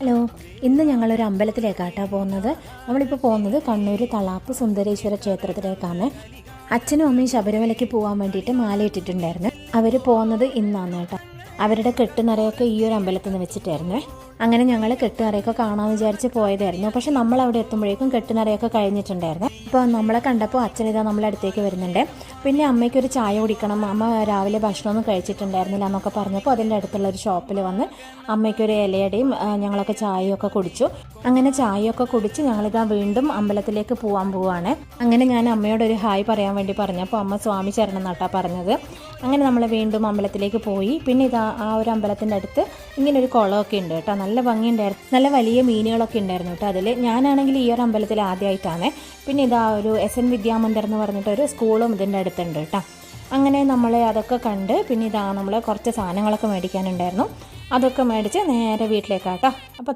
Hello, ഇന്ന് ഞങ്ങളൊരു അമ്പലത്തിലേക്കാട്ടോ പോകുന്നത്. നമ്മളിപ്പോൾ പോകുന്നത് കണ്ണൂർ തളാപ്പ് സുന്ദരേശ്വര ക്ഷേത്രത്തിലേക്കാണ്. അച്ഛനും അമ്മയും ശബരിമലയ്ക്ക് പോകാൻ വേണ്ടിയിട്ട് മാലയിട്ടിട്ടുണ്ടായിരുന്നു. അവർ പോകുന്നത് ഇന്നാണ് കേട്ടോ. അവരുടെ കെട്ടുനിറയൊക്കെ ഈ ഒരു അമ്പലത്തിൽ നിന്ന് വെച്ചിട്ടായിരുന്നേ. അങ്ങനെ ഞങ്ങൾ കെട്ടുനിറയൊക്കെ കാണാമെന്ന് വിചാരിച്ച് പോയതായിരുന്നു. പക്ഷെ നമ്മളവിടെ എത്തുമ്പോഴേക്കും കെട്ടുനിറയൊക്കെ കഴിഞ്ഞിട്ടുണ്ടായിരുന്നു. അപ്പോൾ നമ്മളെ കണ്ടപ്പോൾ അച്ഛനിതാ നമ്മളെ അടുത്തേക്ക് വരുന്നുണ്ട്. പിന്നെ അമ്മയ്ക്കൊരു ചായ കുടിക്കണം, അമ്മ രാവിലെ ഭക്ഷണമൊന്നും കഴിച്ചിട്ടുണ്ടായിരുന്നില്ല എന്നൊക്കെ പറഞ്ഞപ്പോൾ അതിൻ്റെ അടുത്തുള്ള ഒരു ഷോപ്പിൽ വന്ന് അമ്മയ്ക്കൊരു ഇലയുടെയും ഞങ്ങളൊക്കെ ചായയൊക്കെ കുടിച്ചു. അങ്ങനെ ചായയൊക്കെ കുടിച്ച് ഞങ്ങളിതാ വീണ്ടും അമ്പലത്തിലേക്ക് പോകാൻ പോവുകയാണ്. അങ്ങനെ ഞാൻ അമ്മയോടൊരു ഹായ് പറയാൻ വേണ്ടി പറഞ്ഞപ്പോൾ അമ്മ സ്വാമി ശരണം നട്ടാ പറഞ്ഞത്. അങ്ങനെ നമ്മൾ വീണ്ടും അമ്പലത്തിലേക്ക് പോയി. പിന്നെ ഇതാ ആ ഒരു അമ്പലത്തിൻ്റെ അടുത്ത് ഇങ്ങനൊരു കുളമൊക്കെ ഉണ്ട് കേട്ടോ. നല്ല ഭംഗിയുണ്ടായിരുന്നു, നല്ല വലിയ മീനുകളൊക്കെ ഉണ്ടായിരുന്നു കേട്ടോ അതിൽ. ഞാനാണെങ്കിൽ ഈ ഒരു അമ്പലത്തിൽ ആദ്യമായിട്ടാണ്. പിന്നെ ഇതാ ഒരു SN വിദ്യാമന്ദിർ എന്ന് പറഞ്ഞിട്ടൊരു സ്കൂളും ഇതിൻ്റെ അടുത്തുണ്ട് കേട്ടോ. അങ്ങനെ നമ്മൾ അതൊക്കെ കണ്ട് പിന്നെ ഇതാ നമ്മൾ കുറച്ച് സാധനങ്ങളൊക്കെ മേടിക്കാനുണ്ടായിരുന്നു. അതൊക്കെ മേടിച്ച് നേരെ വീട്ടിലേക്കാട്ടോ. അപ്പോൾ